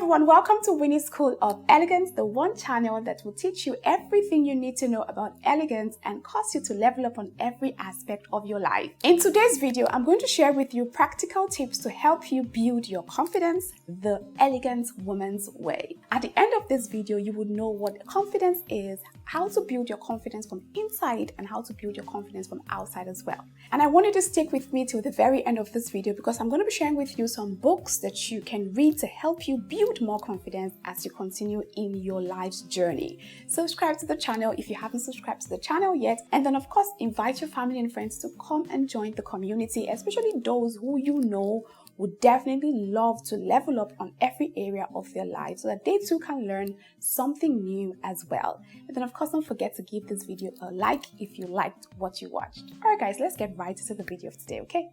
everyone, welcome to Winnie School of Elegance, the one channel that will teach you everything you need to know about elegance and cause you to level up on every aspect of your life. In today's video, I'm going to share with you practical tips to help you build your confidence the elegant woman's way. At the end of this video, you would know what confidence is, how to build your confidence from inside, and how to build your confidence from outside as well. And I want you to stick with me till the very end of this video because I'm going to be sharing with you some books that you can read to help you build more confidence as you continue in your life's journey. Subscribe to the channel if you haven't subscribed to the channel yet, and then of course invite your family and friends to come and join the community, especially those who you know would definitely love to level up on every area of their life so that they too can learn something new as well. And then of course, don't forget to give this video a like if you liked what you watched. Alright guys, let's get right into the video of today, okay?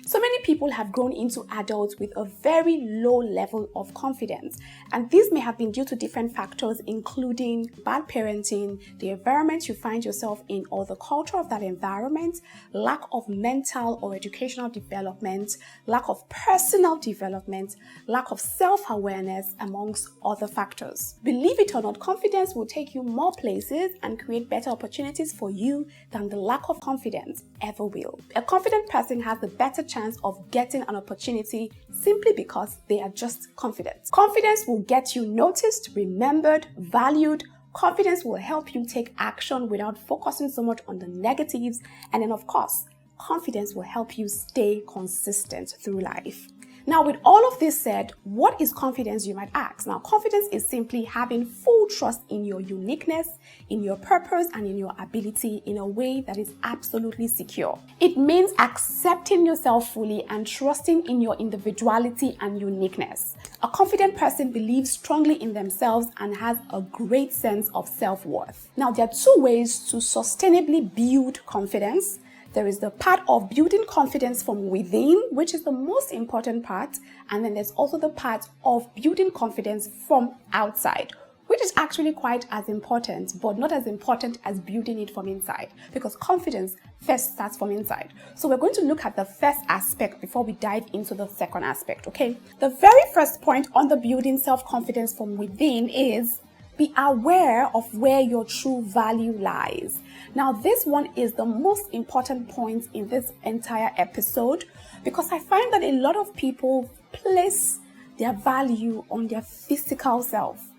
So many people have grown into adults with a very low level of confidence, and this may have been due to different factors including bad parenting, the environment you find yourself in or the culture of that environment, lack of mental or educational development, lack of personal development, lack of self-awareness, amongst other factors. Believe it or not, confidence will take you more places and create better opportunities for you than the lack of confidence ever will. A confident person has the better chance of getting an opportunity simply because they are just confident. Confidence will get you noticed, remembered, valued. Confidence will help you take action without focusing so much on the negatives. And then of course, confidence will help you stay consistent through life. Now, with all of this said, what is confidence, you might ask? Now, confidence is simply having full trust in your uniqueness, in your purpose, and in your ability in a way that is absolutely secure. It means accepting yourself fully and trusting in your individuality and uniqueness. A confident person believes strongly in themselves and has a great sense of self-worth. Now, there are two ways to sustainably build confidence. There is the part of building confidence from within, which is the most important part. And then there's also the part of building confidence from outside, which is actually quite as important, but not as important as building it from inside, because confidence first starts from inside. So we're going to look at the first aspect before we dive into the second aspect, okay? The very first point on the building self-confidence from within is be aware of where your true value lies. Now, this one is the most important point in this entire episode because I find that a lot of people place their value on their physical self.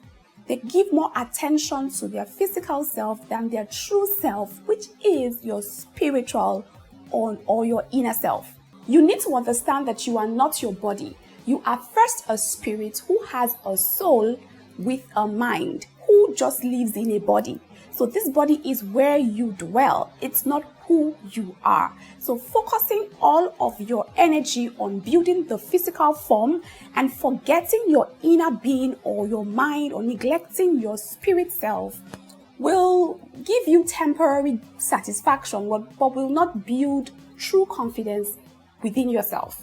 They give more attention to their physical self than their true self, which is your spiritual or your inner self. You need to understand that you are not your body. You are first a spirit who has a soul with a mind, who just lives in a body. So this body is where you dwell. It's not who you are. So focusing all of your energy on building the physical form and forgetting your inner being or your mind or neglecting your spirit self will give you temporary satisfaction, but will not build true confidence within yourself.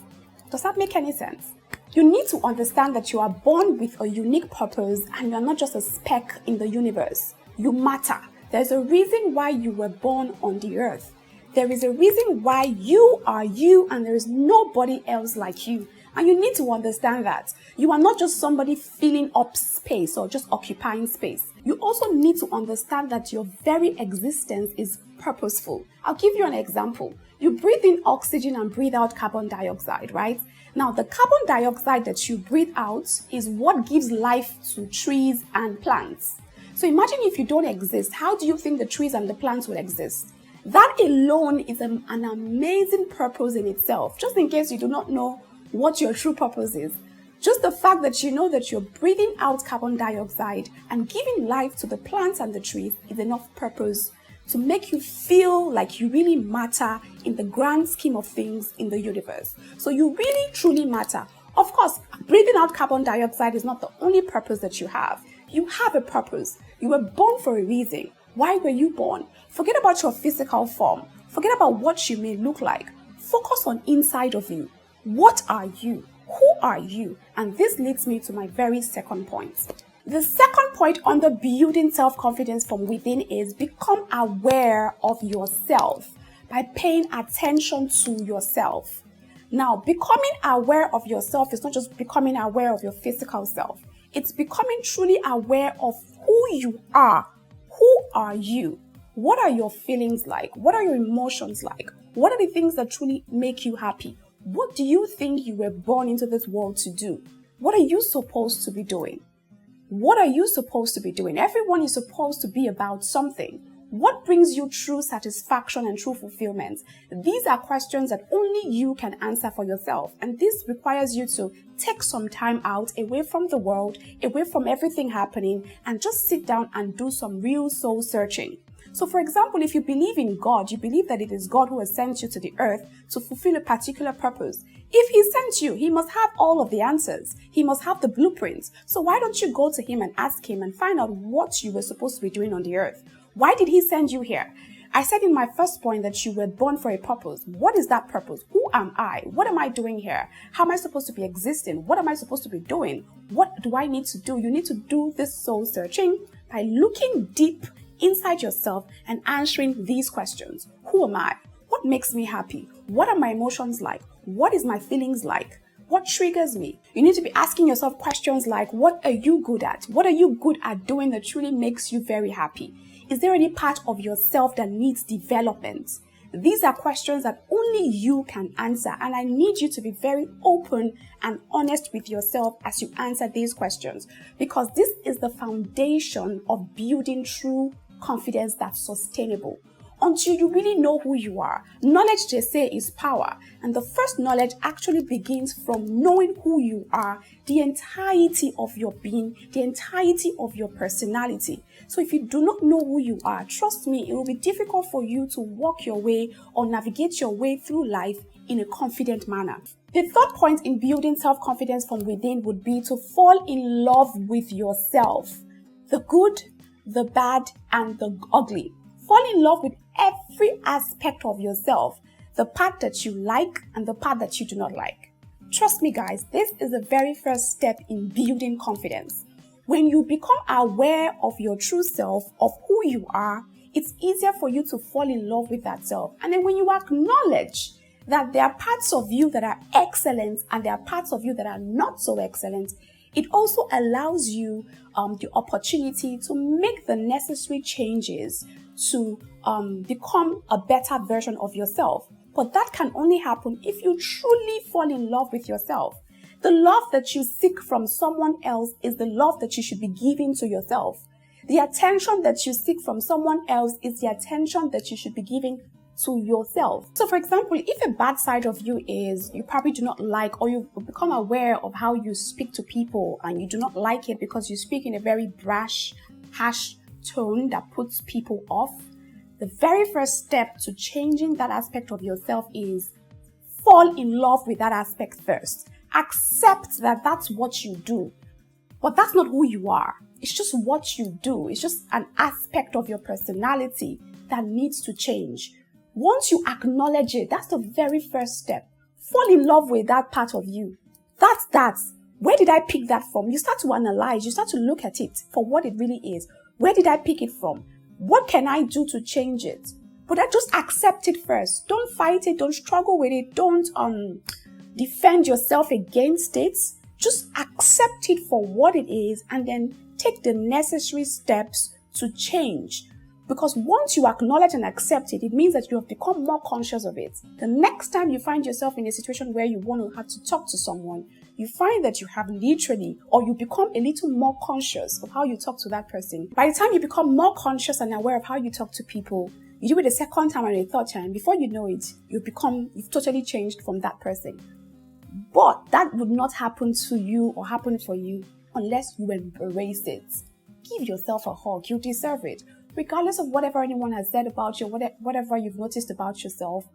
Does that make any sense? You need to understand that you are born with a unique purpose and you are not just a speck in the universe. You matter. There's a reason why you were born on the earth. There is a reason why you are you and there is nobody else like you. And you need to understand that. You are not just somebody filling up space or just occupying space. You also need to understand that your very existence is purposeful. I'll give you an example. You breathe in oxygen and breathe out carbon dioxide, right? Now, the carbon dioxide that you breathe out is what gives life to trees and plants. So imagine if you don't exist, how do you think the trees and the plants will exist? That alone is an amazing purpose in itself. Just in case you do not know what your true purpose is. Just the fact that you know that you're breathing out carbon dioxide and giving life to the plants and the trees is enough purpose to make you feel like you really matter in the grand scheme of things in the universe. So you really truly matter. Of course, breathing out carbon dioxide is not the only purpose that you have. You have a purpose. You were born for a reason. Why were you born? Forget about your physical form. Forget about what you may look like. Focus on inside of you. What are you? Who are you? And this leads me to my very second point. The second point on the building self-confidence from within is become aware of yourself by paying attention to yourself. Now, becoming aware of yourself is not just becoming aware of your physical self. It's becoming truly aware of who you are. Who are you? What are your feelings like? What are your emotions like? What are the things that truly make you happy? What do you think you were born into this world to do? What are you supposed to be doing? What are you supposed to be doing? Everyone is supposed to be about something. What brings you true satisfaction and true fulfillment? These are questions that only you can answer for yourself. And this requires you to take some time out away from the world, away from everything happening, and just sit down and do some real soul searching. So for example, if you believe in God, you believe that it is God who has sent you to the earth to fulfill a particular purpose. If he sent you, he must have all of the answers. He must have the blueprints. So why don't you go to him and ask him and find out what you were supposed to be doing on the earth? Why did he send you here? I said in my first point that you were born for a purpose. What is that purpose? Who am I? What am I doing here? How am I supposed to be existing? What am I supposed to be doing? What do I need to do? You need to do this soul searching by looking deep inside yourself and answering these questions. Who am I? What makes me happy? What are my emotions like? What is my feelings like? What triggers me? You need to be asking yourself questions like, what are you good at? What are you good at doing that truly makes you very happy? Is there any part of yourself that needs development? These are questions that only you can answer, and I need you to be very open and honest with yourself as you answer these questions, because this is the foundation of building true confidence that's sustainable. Until you really know who you are. Knowledge, they say, is power. And the first knowledge actually begins from knowing who you are, the entirety of your being, the entirety of your personality. So if you do not know who you are, trust me, it will be difficult for you to walk your way or navigate your way through life in a confident manner. The third point in building self-confidence from within would be to fall in love with yourself. The good, the bad, and the ugly. Fall in love with every aspect of yourself, the part that you like and the part that you do not like. Trust me, guys, this is the very first step in building confidence. When you become aware of your true self, of who you are, it's easier for you to fall in love with that self. And then when you acknowledge that there are parts of you that are excellent and there are parts of you that are not so excellent, it also allows you the opportunity to make the necessary changes to become a better version of yourself. But that can only happen if you truly fall in love with yourself. The love that you seek from someone else is the love that you should be giving to yourself. The attention that you seek from someone else is the attention that you should be giving to yourself. So for example, if a bad side of you is you probably do not like, or you become aware of how you speak to people and you do not like it because you speak in a very brash, harsh tone that puts people off, the very first step to changing that aspect of yourself is fall in love with that aspect first. Accept that that's what you do, but that's not who you are. It's just what you do. It's just an aspect of your personality that needs to change. Once you acknowledge it, that's the very first step. Fall in love with that part of you. That's that. Where did I pick that from? You start to analyze. You start to look at it for what it really is. Where did I pick it from? What can I do to change it? But I just accept it first. Don't fight it. Don't struggle with it. Don't defend yourself against it. Just accept it for what it is and then take the necessary steps to change. Because once you acknowledge and accept it, it means that you have become more conscious of it. The next time you find yourself in a situation where you want to have to talk to someone, you find that you have literally, or you become a little more conscious of how you talk to that person. By the time you become more conscious and aware of how you talk to people, you do it a second time and a third time. Before you know it, you've totally changed from that person. But that would not happen to you or happen for you unless you embrace it. Give yourself a hug. You deserve it. Regardless of whatever anyone has said about you, whatever you've noticed about yourself,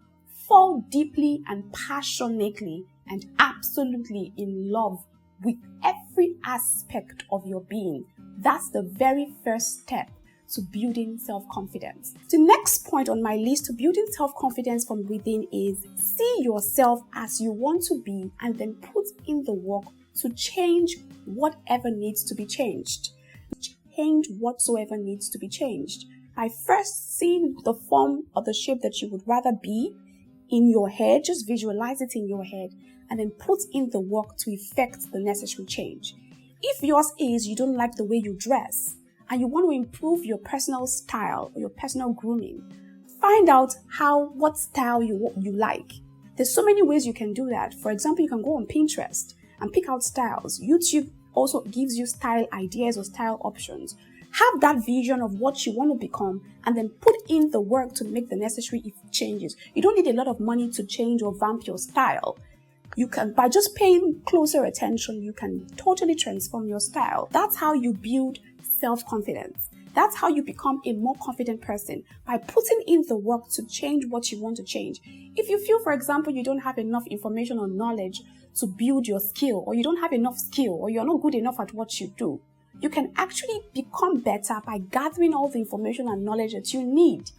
fall deeply and passionately and absolutely in love with every aspect of your being. That's the very first step to building self-confidence. The next point on my list to building self-confidence from within is see yourself as you want to be and then put in the work to change whatever needs to be changed. Change whatsoever needs to be changed. By first seeing the form or the shape that you would rather be in your head, just visualize it in your head, and then put in the work to effect the necessary change. If yours is you don't like the way you dress and you want to improve your personal style or your personal grooming, find out what style you like. There's so many ways you can do that. For example, you can go on Pinterest and pick out styles. YouTube also gives you style ideas or style options. Have that vision of what you want to become and then put in the work to make the necessary changes. You don't need a lot of money to change or vamp your style. You can, by just paying closer attention, you can totally transform your style. That's how you build self-confidence. That's how you become a more confident person, by putting in the work to change what you want to change. If you feel, for example, you don't have enough information or knowledge to build your skill, or you don't have enough skill, or you're not good enough at what you do, you can actually become better by gathering all the information and knowledge that you need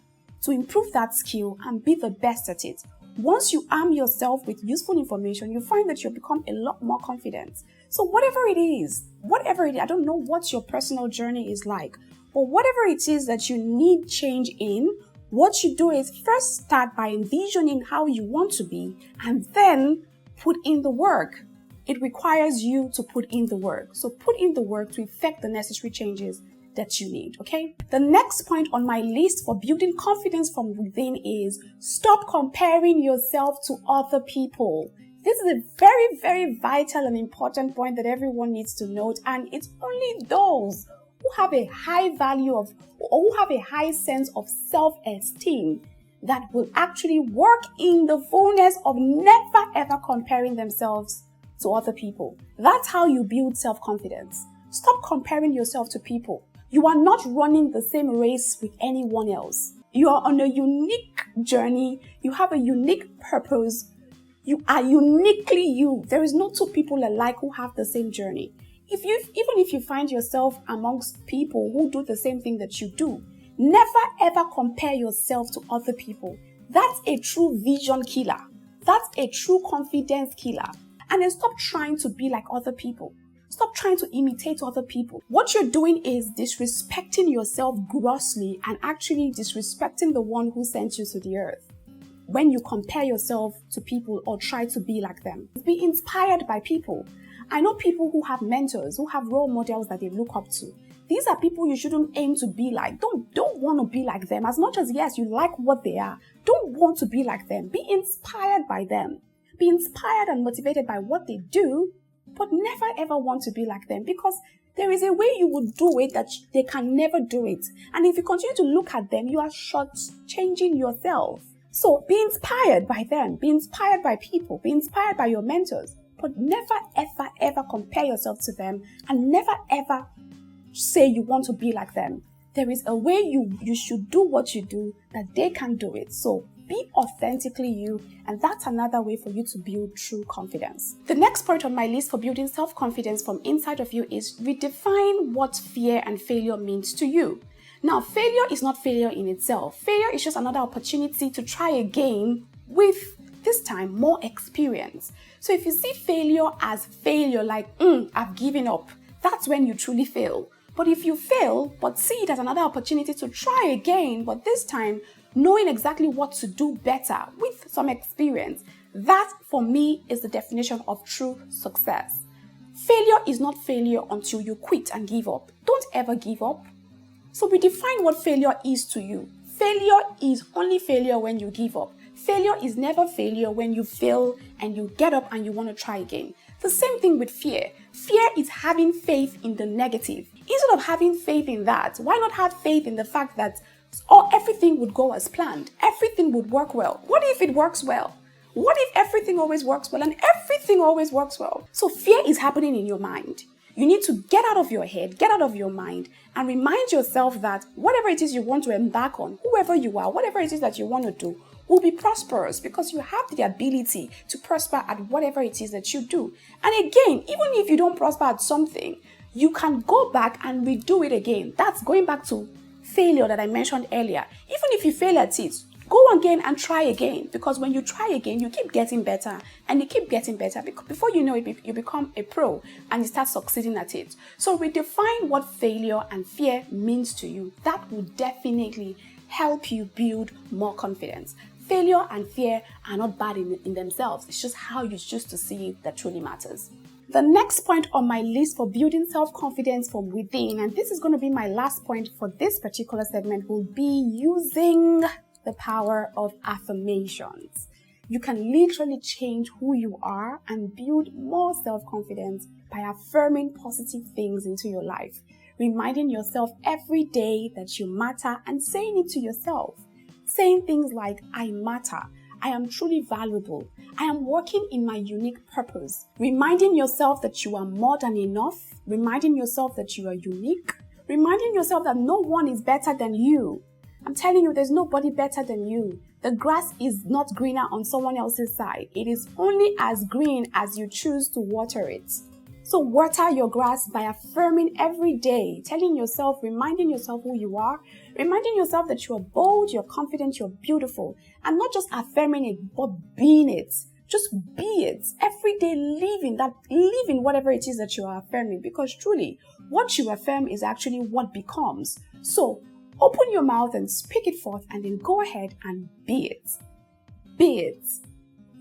to improve that skill and be the best at it. Once you arm yourself with useful information, you find that you'll become a lot more confident. So whatever it is, I don't know what your personal journey is like, but whatever it is that you need change in, what you do is first start by envisioning how you want to be and then put in the work. It requires you to put in the work. So put in the work to effect the necessary changes that you need, okay? The next point on my list for building confidence from within is stop comparing yourself to other people. This is a very, very vital and important point that everyone needs to note, and it's only those who have a high value of, or who have a high sense of self-esteem that will actually work in the fullness of never ever comparing themselves to other people. That's how you build self-confidence. Stop comparing yourself to people. You are not running the same race with anyone else. You are on a unique journey. You have a unique purpose. You are uniquely you. There is no two people alike who have the same journey. Even if you find yourself amongst people who do the same thing that you do, never ever compare yourself to other people. That's a true vision killer. That's a true confidence killer. And then stop trying to be like other people. Stop trying to imitate other people. What you're doing is disrespecting yourself grossly and actually disrespecting the one who sent you to the earth when you compare yourself to people or try to be like them. Be inspired by people. I know people who have mentors, who have role models that they look up to. These are people you shouldn't aim to be like. Don't want to be like them. As much as, yes, you like what they are, don't want to be like them. Be inspired by them. Be inspired and motivated by what they do, but never ever want to be like them, because there is a way you would do it that they can never do it. And if you continue to look at them, you are short-changing yourself. So be inspired by them. Be inspired by people. Be inspired by your mentors. But never ever ever compare yourself to them, and never ever say you want to be like them. There is a way you should do what you do that they can do it. So be authentically you, and that's another way for you to build true confidence. The next point on my list for building self-confidence from inside of you is redefine what fear and failure means to you. Now, failure is not failure in itself. Failure is just another opportunity to try again with, this time, more experience. So if you see failure as failure, like, I've given up, that's when you truly fail. But if you fail, but see it as another opportunity to try again, but this time, knowing exactly what to do better with some experience, that for me is the definition of true success. Failure is not failure until you quit and give up. Don't ever give up. So redefine what failure is to you. Failure is only failure when you give up. Failure is never failure when you fail and you get up and you want to try again. The same thing with fear. Fear is having faith in the negative. Instead of having faith in that, why not have faith in the fact that everything would go as planned? Everything would work well. What if it works well? What if everything always works well and everything always works well? So fear is happening in your mind. You need to get out of your head, get out of your mind, and remind yourself that whatever it is you want to embark on, whoever you are, whatever it is that you want to do, will be prosperous, because you have the ability to prosper at whatever it is that you do. And again, even if you don't prosper at something, you can go back and redo it again. That's going back to failure that I mentioned earlier. Even if you fail at it, go again and try again, because when you try again, you keep getting better and you keep getting better. Before you know it, you become a pro and you start succeeding at it. So redefine what failure and fear means to you. That will definitely help you build more confidence. Failure and fear are not bad in themselves. It's just how you choose to see it that truly matters. The next point on my list for building self-confidence from within, and this is going to be my last point for this particular segment, will be using the power of affirmations. You can literally change who you are and build more self-confidence by affirming positive things into your life, reminding yourself every day that you matter and saying it to yourself. Saying things like, I matter, I am truly valuable, I am working in my unique purpose. Reminding yourself that you are more than enough, reminding yourself that you are unique, reminding yourself that no one is better than you. I'm telling you, there's nobody better than you. The grass is not greener on someone else's side. It is only as green as you choose to water it. So water your grass by affirming every day, telling yourself, reminding yourself who you are, reminding yourself that you are bold, you're confident, you're beautiful, and not just affirming it, but being it. Just be it. Every day live in whatever it is that you are affirming, because truly, what you affirm is actually what becomes. So open your mouth and speak it forth, and then go ahead and be it. Be it.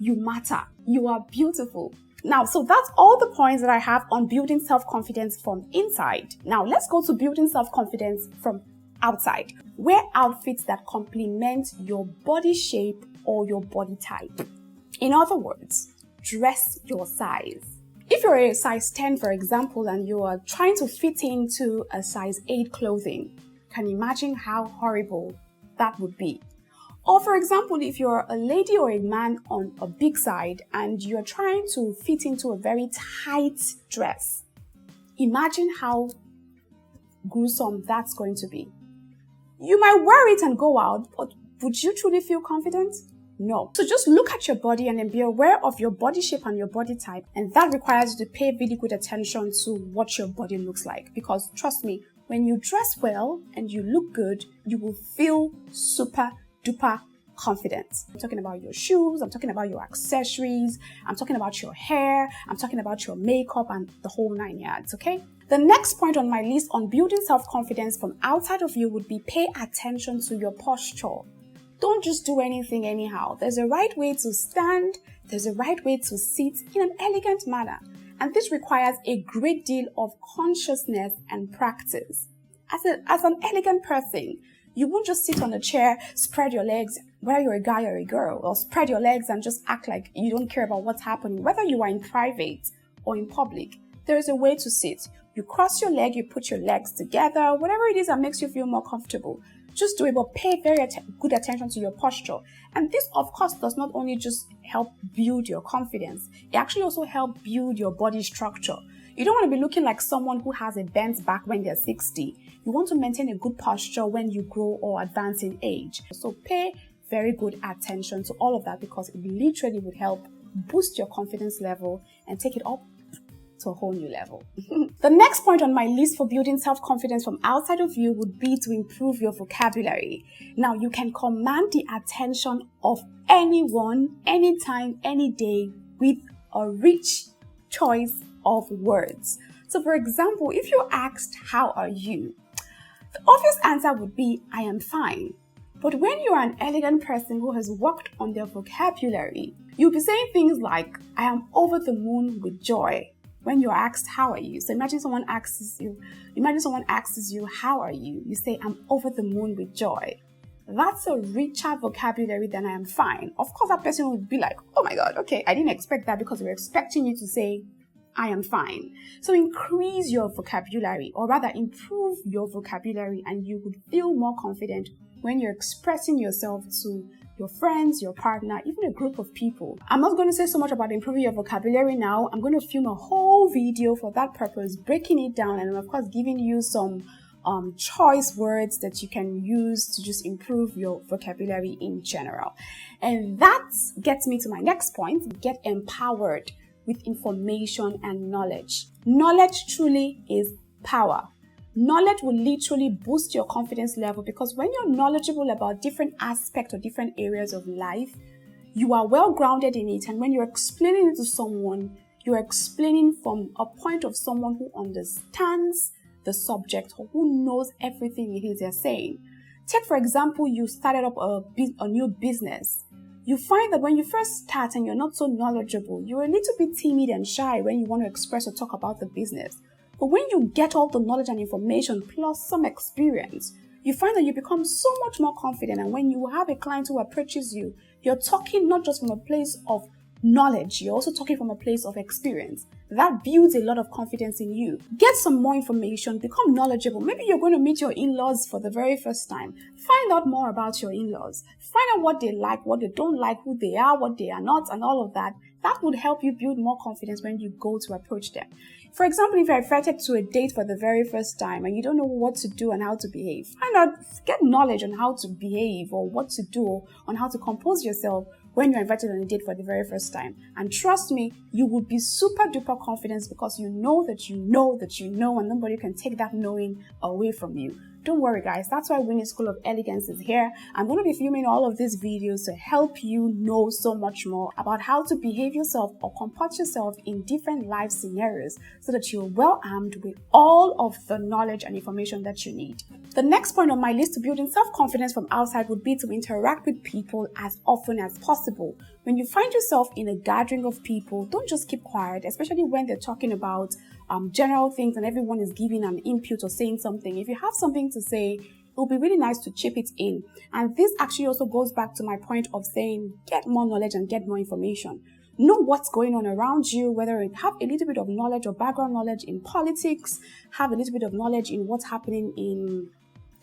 You matter. You are beautiful. Now, so that's all the points that I have on building self-confidence from inside. Now, let's go to building self-confidence from outside. Wear outfits that complement your body shape or your body type. In other words, dress your size. If you're a size 10, for example, and you are trying to fit into a size 8 clothing, can you imagine how horrible that would be? Or for example, if you're a lady or a man on a big side and you're trying to fit into a very tight dress, imagine how gruesome that's going to be. You might wear it and go out, but would you truly feel confident? No. So just look at your body and then be aware of your body shape and your body type. And that requires you to pay really good attention to what your body looks like. Because trust me, when you dress well and you look good, you will feel super duper confident. I'm talking about your shoes, I'm talking about your accessories, I'm talking about your hair, I'm talking about your makeup and the whole 9 yards, okay? The next point on my list on building self-confidence from outside of you would be pay attention to your posture. Don't just do anything anyhow. There's a right way to stand, there's a right way to sit in an elegant manner. And this requires a great deal of consciousness and practice. As an elegant person, you won't just sit on a chair, spread your legs, whether you're a guy or a girl, or spread your legs and just act like you don't care about what's happening. Whether you are in private or in public, there is a way to sit. You cross your leg, you put your legs together, whatever it is that makes you feel more comfortable. Just do it, but pay very good attention to your posture. And this, of course, does not only just help build your confidence, it actually also helps build your body structure. You don't want to be looking like someone who has a bent back when they're 60. You want to maintain a good posture when you grow or advance in age. So pay very good attention to all of that, because it literally would help boost your confidence level and take it up to a whole new level. The next point on my list for building self-confidence from outside of you would be to improve your vocabulary. Now, you can command the attention of anyone, anytime, any day with a rich choice of words. So for example, if you're asked, how are you? The obvious answer would be, I am fine. But when you're an elegant person who has worked on their vocabulary, you'll be saying things like, I am over the moon with joy. When you're asked, how are you? So imagine someone asks you, how are you? You say, I'm over the moon with joy. That's a richer vocabulary than I am fine. Of course, that person would be like, oh my God, okay, I didn't expect that, because we were expecting you to say, I am fine. So increase your vocabulary, or rather improve your vocabulary, and you would feel more confident when you're expressing yourself to your friends, your partner, even a group of people. I'm not going to say so much about improving your vocabulary now. I'm going to film a whole video for that purpose, breaking it down, and of course giving you some choice words that you can use to just improve your vocabulary in general. And that gets me to my next point: get empowered with information and knowledge. Knowledge truly is power. Knowledge will literally boost your confidence level, because when you're knowledgeable about different aspects or different areas of life, you are well grounded in it. And when you're explaining it to someone, you're explaining from a point of someone who understands the subject or who knows everything it is they're saying. Take, for example, you started up a new business. You find that when you first start and you're not so knowledgeable, you're a little bit timid and shy when you want to express or talk about the business. But when you get all the knowledge and information plus some experience, you find that you become so much more confident. And when you have a client who approaches you, you're talking not just from a place of knowledge, you're also talking from a place of experience. That builds a lot of confidence in you. Get some more information, become knowledgeable. Maybe you're going to meet your in-laws for the very first time. Find out more about your in-laws. Find out what they like, what they don't like, who they are, what they are not, and all of that. That would help you build more confidence when you go to approach them. For example, if you're invited to a date for the very first time and you don't know what to do and how to behave, find out, get knowledge on how to behave or what to do, on how to compose yourself when you're invited on a date for the very first time. And trust me, you will be super duper confident because you know that you know that you know, and nobody can take that knowing away from you. Don't worry guys, that's why Winnie School of Elegance is here. I'm going to be filming all of these videos to help you know so much more about how to behave yourself or comport yourself in different life scenarios so that you're well armed with all of the knowledge and information that you need. The next point on my list to building self-confidence from outside would be to interact with people as often as possible. When you find yourself in a gathering of people, don't just keep quiet, especially when they're talking about general things and everyone is giving an input or saying something. If you have something to say, it will be really nice to chip it in. And this actually also goes back to my point of saying, get more knowledge and get more information. Know what's going on around you, whether it have a little bit of knowledge or background knowledge in politics, have a little bit of knowledge in what's happening in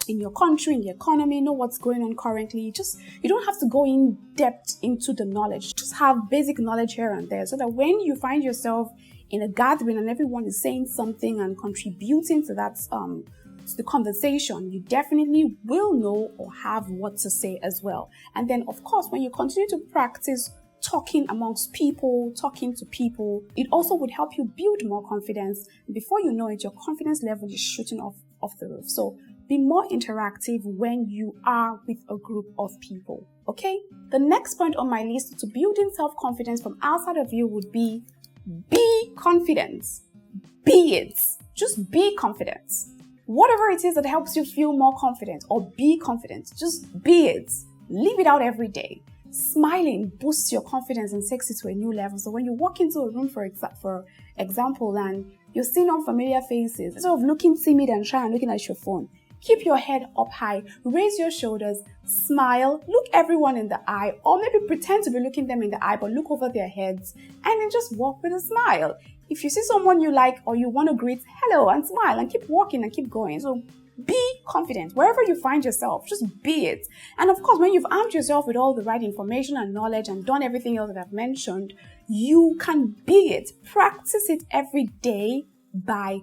your country, in the economy, know what's going on currently. You don't have to go in depth into the knowledge. Just have basic knowledge here and there so that when you find yourself in a gathering and everyone is saying something and contributing to that to the conversation, you definitely will know or have what to say as well. And then of course, when you continue to practice talking amongst people, talking to people, it also would help you build more confidence. Before you know it, your confidence level is shooting off the roof. So be more interactive when you are with a group of people, okay? The next point on my list to building self-confidence from outside of you would be confident. Be it. Just be confident. Whatever it is that helps you feel more confident or be confident, just be it. Live it out every day. Smiling boosts your confidence and takes it to a new level. So when you walk into a room, for example, and you're seeing unfamiliar faces, instead of looking timid and shy and looking at your phone, keep your head up high, raise your shoulders, smile, look everyone in the eye, or maybe pretend to be looking them in the eye, but look over their heads, and then just walk with a smile. If you see someone you like or you want to greet, hello, and smile, and keep walking and keep going. So be confident wherever you find yourself, just be it. And of course, when you've armed yourself with all the right information and knowledge and done everything else that I've mentioned, you can be it. Practice it every day by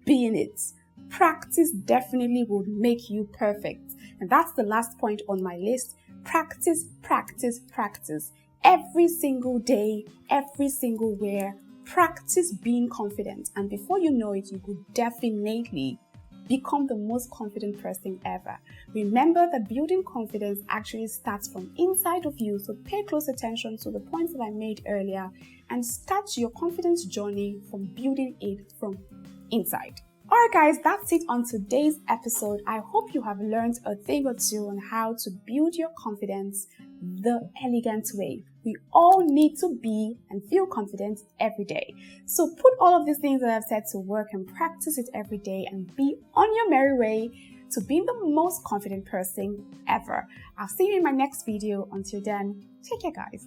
being it. Practice definitely will make you perfect. And that's the last point on my list. Practice, practice, practice. Every single day, every single where, practice being confident. And before you know it, you will definitely become the most confident person ever. Remember that building confidence actually starts from inside of you. So pay close attention to the points that I made earlier and start your confidence journey from building it from inside. Alright guys, that's it on today's episode. I hope you have learned a thing or two on how to build your confidence the elegant way. We all need to be and feel confident every day. So put all of these things that I've said to work and practice it every day and be on your merry way to being the most confident person ever. I'll see you in my next video. Until then, take care guys.